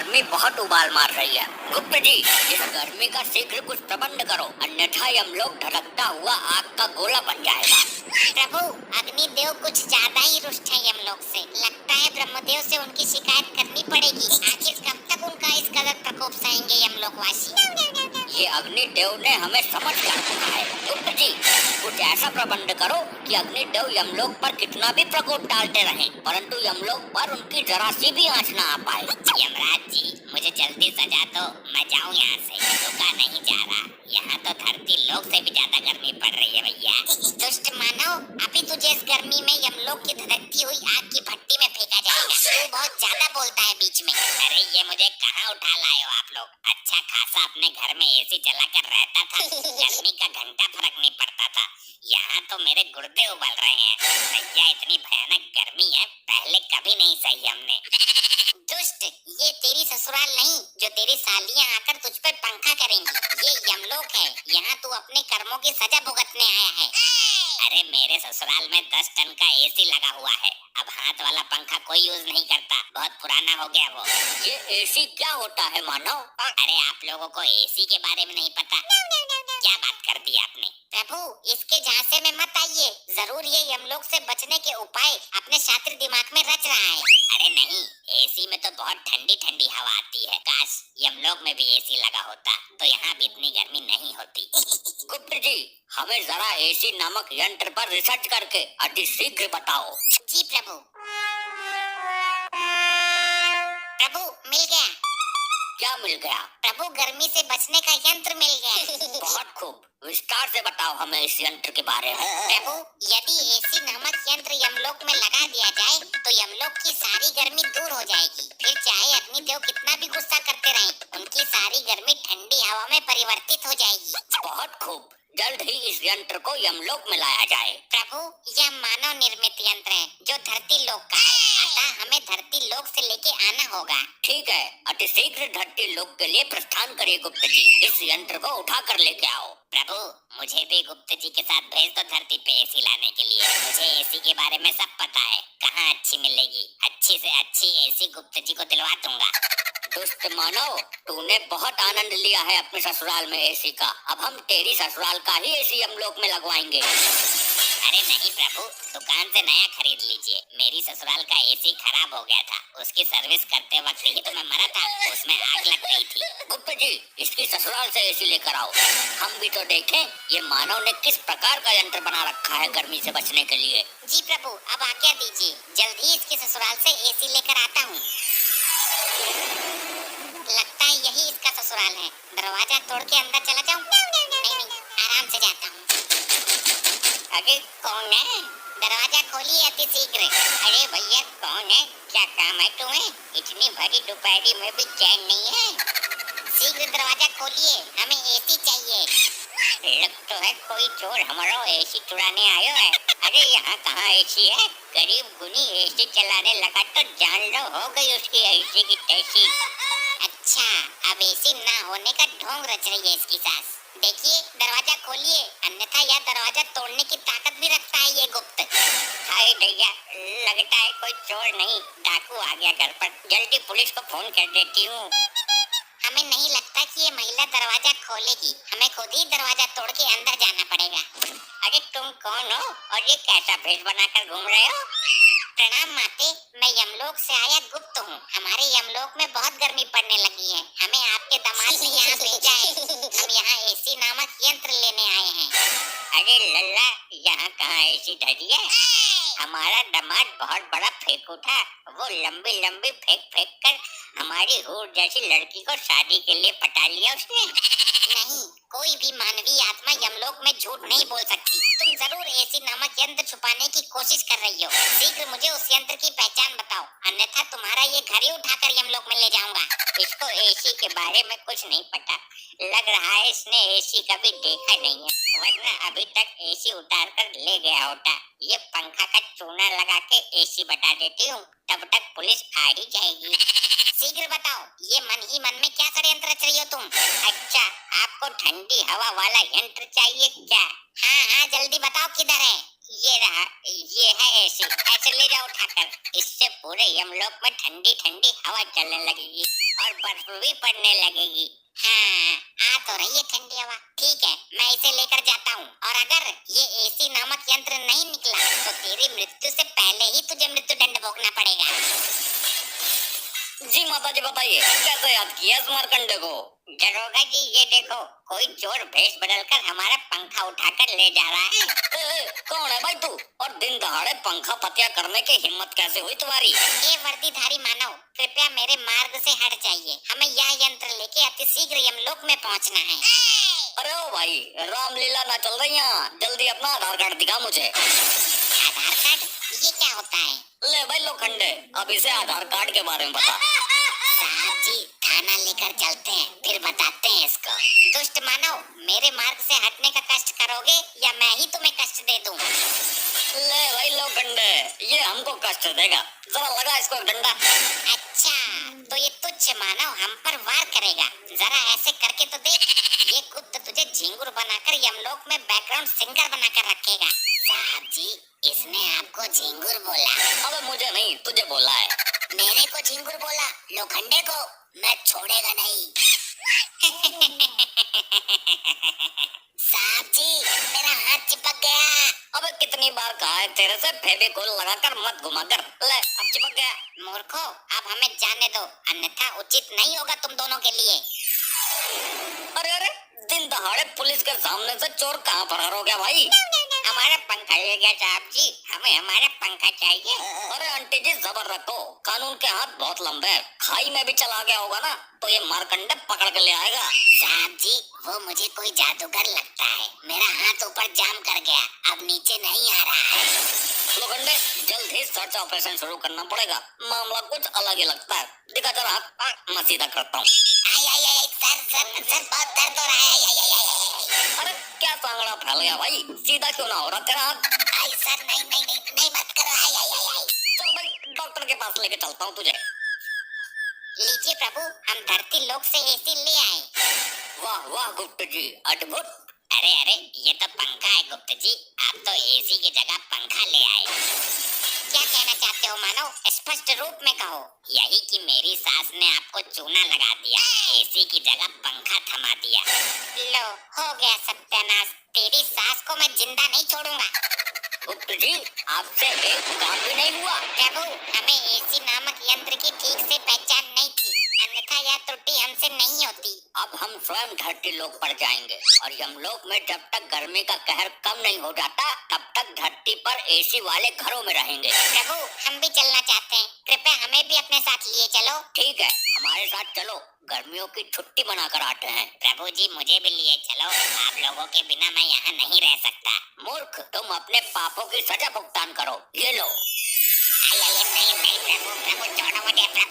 गर्मी बहुत उबाल मार रही है। गुप्त जी, इस गर्मी का शीघ्र कुछ प्रबंध करो, अन्यथा हम लोग ढलकता हुआ आग का गोला बन जाएगा। प्रभु, अग्निदेव कुछ ज्यादा ही रुष्ट है यमलोक से। लगता है ब्रह्मदेव से उनकी शिकायत करनी पड़ेगी। आखिर कब तक उनका इस कदर प्रकोप सहेंगे यमलोकवासी? ये अग्निदेव ने हमें समझ कर रखा है। गुप्त जी, कुछ ऐसा प्रबंध करो कि अग्निदेव यमलोक पर कितना भी प्रकोप डालते रहें, परंतु यमलोक पर उनकी जरा सी भी आंच ना आ पाए। यमराज जी, मुझे जल्दी सजा दो, मैं जाऊं यहाँ से। रुका नहीं जा रहा। यहाँ तो धरती लोक से भी ज्यादा गर्मी पड़ रही है भैया। दुष्ट मानव, अभी तुझे इस गर्मी में यमलोक की धधकती हुई आग की भट्टी में फेंका जाएगा। तू बहुत ज्यादा बोलता है बीच में। अरे ये मुझे कहाँ उठा लाए हो आप लोग? अच्छा खासा अपने घर में एसी चला कर रहता था, गर्मी का घंटा फर्क नहीं पड़ता था। यहाँ तो मेरे गुर्दे उबल रहे हैं। भैया, इतनी भयानक गर्मी है, पहले कभी नहीं सही हमने। दुष्ट, ये तेरी ससुराल नहीं जो तेरी सालियां आकर तुझ पे पंखा करेंगी। ये यमलोक है, यहाँ तू अपने कर्मों की सजा भुगतने आया है। अरे मेरे ससुराल में 10 टन का एसी लगा हुआ है। अब हाथ वाला पंखा कोई यूज नहीं करता, बहुत पुराना हो गया वो। ये एसी क्या होता है मानव? अरे आप लोगों को एसी के बारे में नहीं पता? क्या बात कर दी आपने? प्रभु, इसके झांसे में मत आइए। जरूर ये यमलोक से बचने के उपाय अपने शातिर दिमाग में रच रहा है। अरे नहीं, एसी में तो बहुत ठंडी ठंडी हवा आती है। काश यमलोक में भी एसी लगा होता तो यहाँ भी इतनी गर्मी नहीं होती। गुप्त जी, हमें जरा एसी नामक यंत्र पर रिसर्च करके अति शीघ्र बताओ। जी प्रभु। प्रभु, मिल गया। क्या मिल गया? प्रभु, गर्मी से बचने का यंत्र मिल गया। बहुत खूब, विस्तार से बताओ हमें इस यंत्र के बारे में। प्रभु, यदि एसी नामक यंत्र यमलोक में लगा दिया जाए तो यमलोक की सारी गर्मी दूर हो जाएगी। फिर चाहे अग्निदेव कितना भी गुस्सा करते रहें, उनकी सारी गर्मी ठंडी हवा में परिवर्तित हो जाएगी। बहुत खूब, जल्द ही इस यंत्र को यमलोक में लाया जाए। प्रभु, यह मानव निर्मित यंत्र है जो धरती लोक का है, अतः हमें धरती लोक से लेके आना होगा। ठीक है, अति शीघ्र धरती लोक के लिए प्रस्थान करिए गुप्त जी। इस यंत्र को उठा कर लेके आओ। प्रभु, मुझे भी गुप्त जी के साथ भेज दो धरती पे एसी लाने के लिए। मुझे एसी के बारे में सब पता है, कहाँ अच्छी मिलेगी। अच्छी से अच्छी एसी गुप्त जी को दिलवा दूंगा। दुष्ट मानव, तूने बहुत आनंद लिया है अपने ससुराल में एसी का। अब हम तेरी ससुराल का ही एसी यमलोक में लगवाएंगे। अरे नहीं प्रभु, दुकान से नया खरीद लीजिए। मेरी ससुराल का एसी खराब हो गया था, उसकी सर्विस करते वक्त ही तो मैं मरा था, उसमें आग लग गई थी। गुप्त जी, इसकी ससुराल से एसी लेकर आओ, हम भी तो देखें ये मानव ने किस प्रकार का यंत्र बना रखा है गर्मी से बचने के लिए। जी प्रभु, अब आज्ञा दीजिए, जल्द ही इसकी ससुराल से एसी लेकर आता हूँ। लगता है यही इसका ससुराल है। दरवाजा तोड़ के अंदर चला जाऊं? नहीं, आराम से जाता हूँ। अरे कौन है? दरवाजा खोलिए अति शीघ्र। अरे भैया, कौन है? क्या काम है तुम्हें? इतनी भरी दोपहरी में भी चैन नहीं है। शीघ्र दरवाजा खोलिए, हमें एसी चाहिए। लग तो है कोई चोर हमारा एसी चुराने आयो है। अरे यहाँ कहाँ एसी है? गरीब गुनी एसी चलाने लगा तो जान लो हो गई उसकी एसी की तैसी। अच्छा, अब एसी ना होने का ढोंग रच रही है इसकी सास। देखिए, दरवाजा खोलिए, अन्यथा यह दरवाजा तोड़ने की ताकत भी रखता है ये गुप्त। हाय भैया, लगता है कोई चोर नहीं डाकू आ गया घर पर। जल्दी पुलिस को फोन कर देती हूँ। हमें नहीं लगता कि ये महिला दरवाजा खोलेगी, हमें खुद ही दरवाजा तोड़ के अंदर जाना पड़ेगा। अरे तुम कौन हो और ये कैसा भेष बनाकर घूम रहे हो? प्रणाम माते, मैं यमलोक से आया गुप्त हूँ। हमारे यमलोक में बहुत गर्मी पड़ने लगी है, हमें आपके दामाद ने यहाँ भेजा है। हम यहाँ एसी नामक यंत्र लेने आए हैं। अरे लल्ला, यहाँ कहाँ एसी धरी है? हमारा दामाद बहुत बड़ा फेंकू था, वो लंबी लंबी फेंक कर हमारी हूर जैसी लड़की को शादी के लिए पटा लिया उसने। नहीं, कोई भी मानवीय आत्मा यमलोक में झूठ नहीं बोल सकती। तुम जरूर एसी नामक यंत्र छुपाने की कोशिश कर रही हो। शीघ्र मुझे उस यंत्र की पहचान बताओ, अन्यथा तुम्हारा ये घर ही उठाकर यमलोक में ले जाऊंगा। इसको एसी के बारे में कुछ नहीं पता, लग रहा है इसने एसी कभी देखा नहीं है, वरना अभी तक एसी उतार कर ले गया होता। ये पंखा का चूना लगा के एसी बता देती हूँ, तब तक पुलिस आ ही जाएगी। शीघ्र बताओ, ये मन ही मन में क्या षड्यंत्र रच रही हो तुम? अच्छा, आपको ठंडी हवा वाला यंत्र चाहिए क्या? हाँ, जल्दी बताओ किधर है। ये रहा, ये है एसी, ऐसे ले जाओ उठाकर। इससे पूरे यमलोक में ठंडी ठंडी हवा चलने लगेगी और बर्फ भी पड़ने लगेगी। हाँ, आ तो रही है ठंडी हवा। ठीक है, मैं इसे लेकर जाता हूँ, और अगर ये एसी नामक यंत्र नहीं निकला तो तेरी मृत्यु से पहले ही तुझे मृत्युदंड भोगना पड़ेगा। जी माता जी, बताइए कैसे याद किया इस मारकंडे को? दरोगा जी, ये देखो, कोई चोर भेष बदलकर हमारा पंखा उठाकर ले जा रहा है। कौन है भाई तू, और दिन दहाड़े पंखा पतिया करने की हिम्मत कैसे हुई तुम्हारी? ये वर्दीधारी मानव, कृपया मेरे मार्ग से हट जाइए। हमें यह यंत्र लेके अति शीघ्र यमलोक में पहुंचना है। अरे ओ भाई, रामलीला ना चल रही है, जल्दी अपना आधार कार्ड दिखा मुझे। आधार कार्ड? ये क्या होता है? ले भाई लोखंडे, अब इसे आधार कार्ड के बारे में बता। साहब जी, थाना लेकर चलते हैं, फिर बताते हैं इसको। दुष्ट मानव, मेरे मार्ग से हटने का कष्ट करोगे या मैं ही तुम्हें कष्ट दे दूं? ले भाई लोखंडे, ये हमको कष्ट देगा, जरा लगा इसको एक डंडा। अच्छा, तो ये तुच्छ मानव हम पर वार करेगा। जरा ऐसे करके तो देख। ये खुद तो तुझे झिंगुर बनाकर यमलोक में बैकग्राउंड सिंगर बनाकर रखेगा। साहब जी, इसने आपको झिंगुर बोला। अबे मुझे नहीं, तुझे बोला है। मेरे को झिंगुर बोला, लोखंडे को मैं छोड़ेगा नहीं। साहब जी, मेरा हाथ चिपक गया। अबे कितनी बार कहा है तेरे से, फेविकोल लगाकर मत घुमा कर। ले अब चिपक गया। मूर्खो, अब हमें जाने दो, अन्यथा उचित नहीं होगा तुम दोनों के लिए। अरे अरे, दिन दहाड़े पुलिस के सामने से चोर कहाँ फरार हो गया भाई? हमारा पंखा ले गया साहब जी, हमें हमारा पंखा चाहिए। अरे आंटी जी, जबर रखो, कानून के हाथ बहुत लंबे हैं। खाई में भी चला गया होगा ना, तो ये मारकंडे पकड़ के ले आएगा। साहब जी, वो मुझे कोई जादूगर लगता है। मेरा हाथ ऊपर जाम कर गया, अब नीचे नहीं आ रहा है। लोखंडे, जल्द ही सर्च ऑपरेशन शुरू करना पड़ेगा, मामला कुछ अलग ही लगता है। दिखा जरा हाथ, मैं सीधा करता हूँ। आई आई आई, सर बहुत दर्द हो रहा है। आई आई आई। अरे क्या सांगड़ा फैल गया भाई, सीधा क्यों ना हो रहा तेरा हाथ? आई सर, नहीं मत करो। आई आई आई आई। चल भाई, डॉक्टर के पास लेके चलता हूँ तुझे। लीजिए प्रभु, हम धरती लोक से एसी ले आए। वाह वाह गुप्त जी, अद्भुत। अरे अरे, ये तो पंखा है गुप्त जी, आप तो एसी की जगह पंखा ले आए। क्या कहना चाहते हो मानव, स्पष्ट रूप में कहो। यही कि मेरी सास ने आपको चूना लगा दिया, एसी की जगह पंखा थमा दिया। लो, हो गया सत्यानाश। तेरी सास को मैं जिंदा नहीं छोड़ूंगा। गुप्त जी, आपसे एक काम भी नहीं हुआ। प्रभु, हमें एसी नामक यंत्र की ठीक से पहचान नहीं थी, अन्यथा यह त्रुटि हमसे नहीं होती। अब हम स्वयं धरती लोक पर जाएंगे, और यमलोक में जब तक गर्मी का कहर कम नहीं हो जाता, तब तक धरती पर एसी वाले घरों में रहेंगे। प्रभु, हम भी चलना चाहते हैं, कृपया हमें भी अपने साथ लिए चलो। ठीक है, हमारे साथ चलो, गर्मियों की छुट्टी मनाकर आते हैं। प्रभु जी, मुझे भी लिए चलो, आप लोगों के बिना मैं यहाँ नहीं रह सकता। मूर्ख, तुम अपने पापों की सजा भुगतान करो, ये लो। नहीं प्रभु, प्रभु छोड़ो मुझे प्रभु।